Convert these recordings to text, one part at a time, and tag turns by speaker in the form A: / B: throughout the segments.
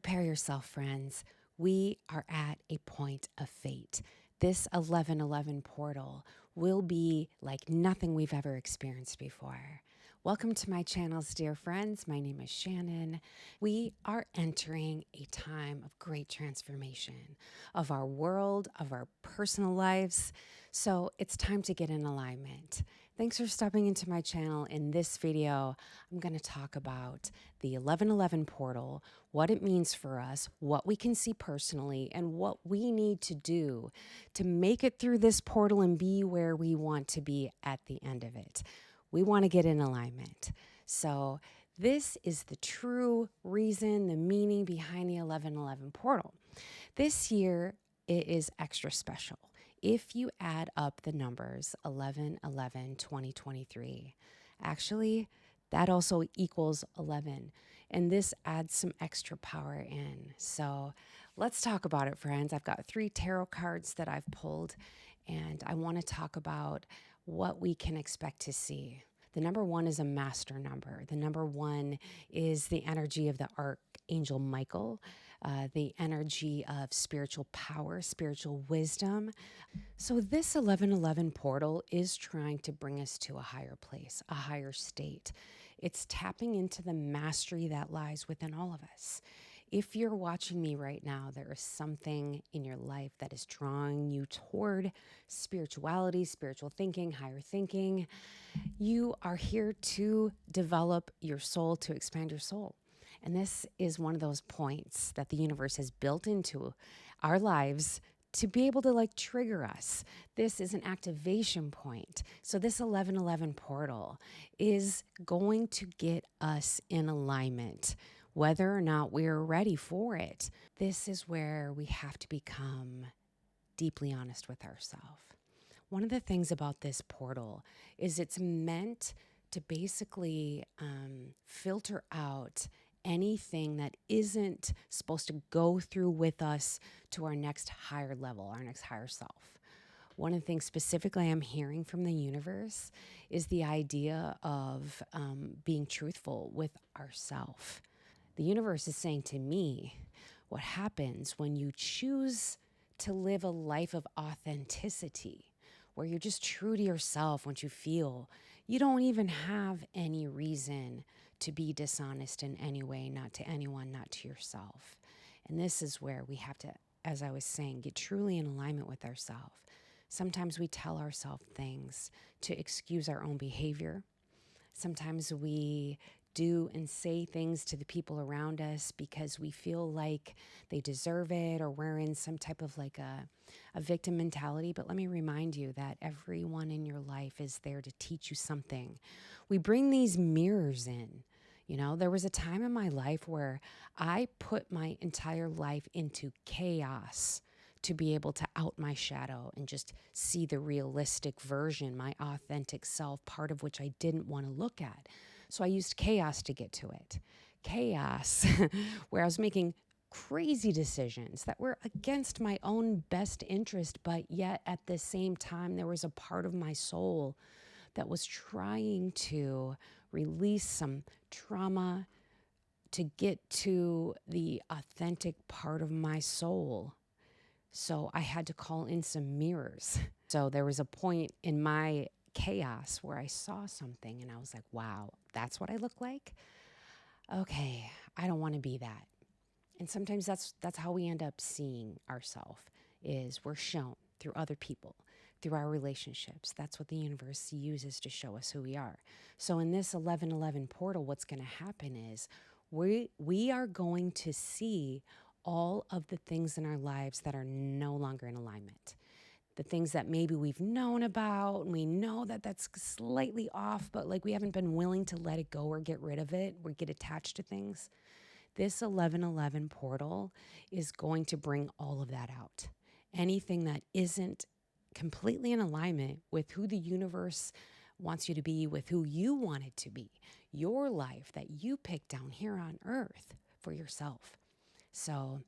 A: Prepare yourself, friends. We are at a point of fate. This 1111 portal will be like nothing we've ever experienced before. Welcome to my channels, dear friends. My name is Shannon. We are entering a time of great transformation of our world, of our personal lives. So it's time to get in alignment. Thanks for stopping into my channel. In this video, I'm going to talk about the 1111 portal, what it means for us, what we can see personally, and what we need to do to make it through this portal and be where we want to be at the end of it. We want to get in alignment. So this is the true reason, the meaning behind the 1111 portal. This year, it is extra special. If you add up the numbers 11/11/2023, actually, that also equals 11. And this adds some extra power in. So let's talk about it, friends. I've got 3 tarot cards that I've pulled, and I want to talk about what we can expect to see. The number 1 is a master number. The number 1 is the energy of the Archangel Michael, the energy of spiritual power, spiritual wisdom. So this 1111 portal is trying to bring us to a higher place, a higher state. It's tapping into the mastery that lies within all of us. If you're watching me right now, there is something in your life that is drawing you toward spirituality, spiritual thinking, higher thinking. You are here to develop your soul, to expand your soul. And this is one of those points that the universe has built into our lives to be able to trigger us. This is an activation point. So this 1111 portal is going to get us in alignment, whether or not we're ready for it. This is where we have to become deeply honest with ourselves. One of the things about this portal is it's meant to basically filter out anything that isn't supposed to go through with us to our next higher level, our next higher self. One of the things specifically I'm hearing from the universe is the idea of being truthful with ourself. The universe is saying to me, what happens when you choose to live a life of authenticity, where you're just true to yourself, once you feel you don't even have any reason to be dishonest in any way, not to anyone, not to yourself. And this is where we have to, as I was saying, get truly in alignment with ourselves. Sometimes we tell ourselves things to excuse our own behavior. Sometimes we do and say things to the people around us because we feel like they deserve it, or we're in some type of a victim mentality. But let me remind you that everyone in your life is there to teach you something. We bring these mirrors in. You know, there was a time in my life where I put my entire life into chaos to be able to out my shadow and just see the realistic version, my authentic self, part of which I didn't want to look at. So I used chaos to get to it. Chaos, where I was making crazy decisions that were against my own best interest, but yet at the same time, there was a part of my soul that was trying to release some trauma to get to the authentic part of my soul. So I had to call in some mirrors. So there was a point in my chaos where I saw something and I was like, wow, that's what I look like? Okay, I don't want to be that. And sometimes that's how we end up seeing ourselves, is we're shown through other people, through our relationships. That's what the universe uses to show us who we are. So in this 1111 portal, what's going to happen is we are going to see all of the things in our lives that are no longer in alignment. The things that maybe we've known about, and we know that that's slightly off, but we haven't been willing to let it go or get rid of it or get attached to things. This 1111 portal is going to bring all of that out. Anything that isn't completely in alignment with who the universe wants you to be, with who you want it to be, your life that you picked down here on earth for yourself. So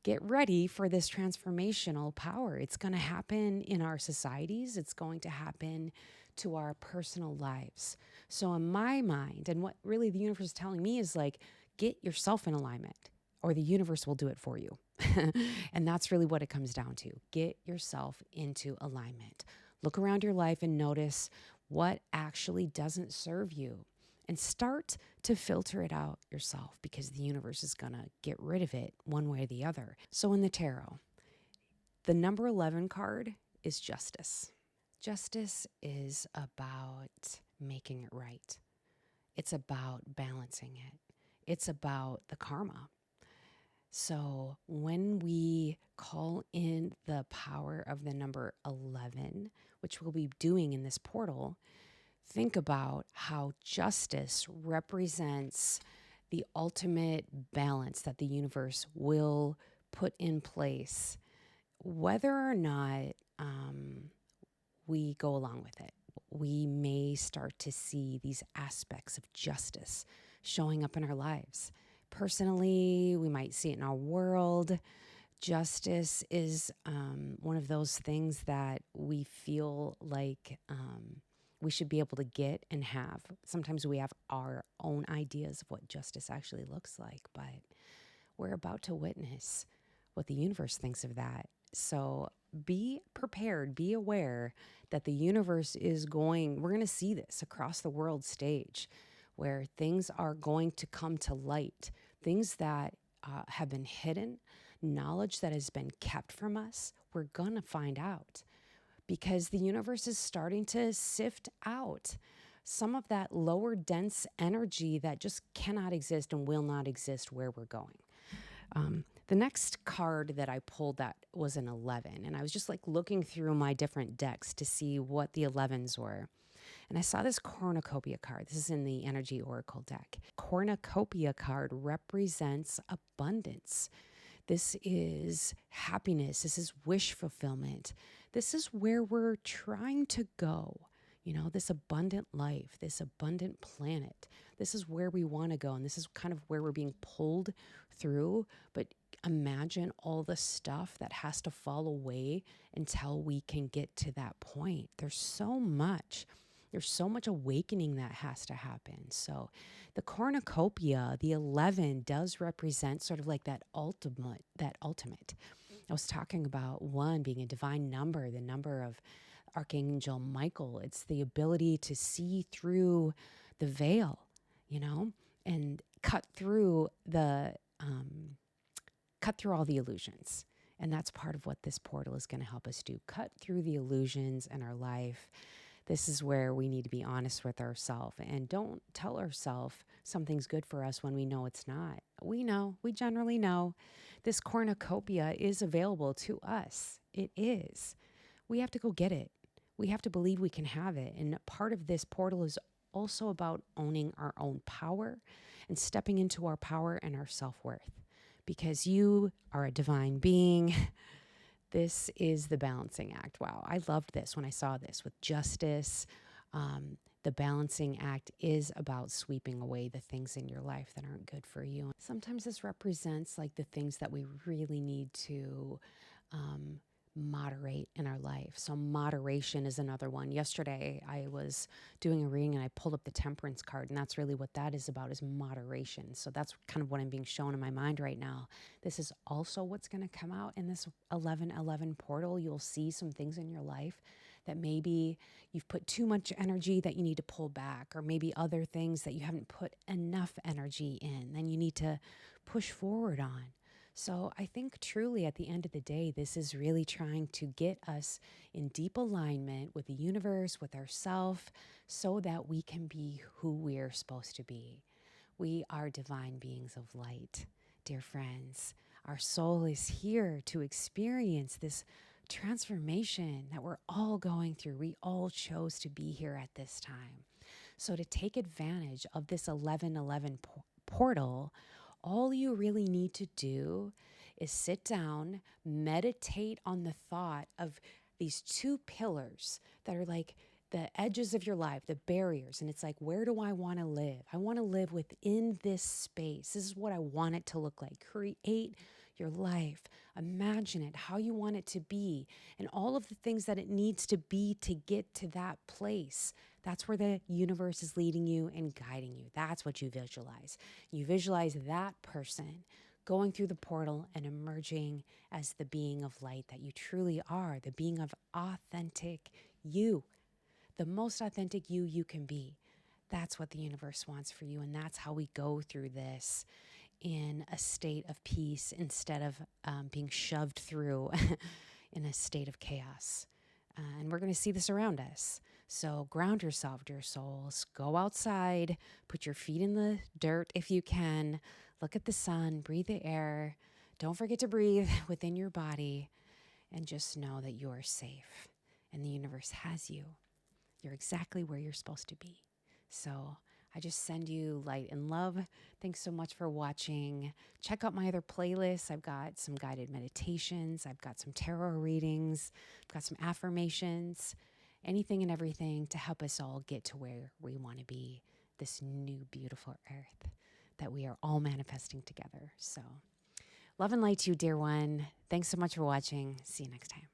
A: get ready for this transformational power. It's going to happen in our societies. It's going to happen to our personal lives. So in my mind, and what really the universe is telling me is get yourself in alignment. or the universe will do it for you. And that's really what it comes down to. Get yourself into alignment. Look around your life and notice what actually doesn't serve you, and start to filter it out yourself, because the universe is going to get rid of it one way or the other. So in the tarot, the number 11 card is justice. Justice is about making it right. It's about balancing it. It's about the karma. So when we call in the power of the number 11, which we'll be doing in this portal, think about how justice represents the ultimate balance that the universe will put in place, whether or not we go along with it. We may start to see these aspects of justice showing up in our lives. Personally, we might see it in our world. Justice is one of those things that we feel like we should be able to get and have. Sometimes we have our own ideas of what justice actually looks like, but we're about to witness what the universe thinks of that. So be prepared, be aware that the universe is we're going to see this across the world stage, where things are going to come to light, things that have been hidden, knowledge that has been kept from us. We're going to find out, because the universe is starting to sift out some of that lower dense energy that just cannot exist and will not exist where we're going. The next card that I pulled, that was an 11, and I was just like looking through my different decks to see what the 11s were. And I saw this cornucopia card. This is in the Energy Oracle deck. Cornucopia card represents abundance. This is happiness. This is wish fulfillment. This is where we're trying to go. You know, this abundant life, this abundant planet. This is where we want to go. And this is kind of where we're being pulled through. But imagine all the stuff that has to fall away until we can get to that point. There's so much awakening that has to happen. So the cornucopia, the 11, does represent sort of like that ultimate. I was talking about 1 being a divine number, the number of Archangel Michael. It's the ability to see through the veil, and cut through all the illusions. And that's part of what this portal is going to help us do. Cut through the illusions in our life. This is where we need to be honest with ourselves, and don't tell ourselves something's good for us when we know it's not. We generally know. This cornucopia is available to us. It is. We have to go get it. We have to believe we can have it. And part of this portal is also about owning our own power and stepping into our power and our self-worth, because you are a divine being. This is the balancing act. Wow, I loved this when I saw this with justice. The balancing act is about sweeping away the things in your life that aren't good for you. Sometimes this represents like the things that we really need to moderate in our life. So moderation is another one. Yesterday, I was doing a reading and I pulled up the Temperance card, and that's really what that is about, is moderation. So that's kind of what I'm being shown in my mind right now. This is also what's going to come out in this 11:11 portal. You'll see some things in your life that maybe you've put too much energy that you need to pull back, or maybe other things that you haven't put enough energy in, then you need to push forward on. So I think truly at the end of the day, this is really trying to get us in deep alignment with the universe, with ourselves, so that we can be who we're supposed to be. We are divine beings of light, dear friends. Our soul is here to experience this transformation that we're all going through. We all chose to be here at this time. So to take advantage of this 11:11 portal, all you really need to do is sit down, meditate on the thought of these 2 pillars that are like the edges of your life, the barriers. And it's like, where do I want to live? I want to live within this space. This is what I want it to look like. Create your life. Imagine it, how you want it to be, and all of the things that it needs to be to get to that place. That's where the universe is leading you and guiding you. That's what you visualize. You visualize that person going through the portal and emerging as the being of light that you truly are, the being of authentic you, the most authentic you can be. That's what the universe wants for you. And that's how we go through this in a state of peace instead of being shoved through in a state of chaos. And we're going to see this around us. So ground yourself, dear souls. Go outside, put your feet in the dirt if you can. Look at the sun, breathe the air. Don't forget to breathe within your body, and just know that you are safe and the universe has you. You're exactly where you're supposed to be. So I just send you light and love. Thanks so much for watching. Check out my other playlists. I've got some guided meditations. I've got some tarot readings. I've got some affirmations, anything and everything to help us all get to where we want to be, this new, beautiful earth that we are all manifesting together. So love and light to you, dear one. Thanks so much for watching. See you next time.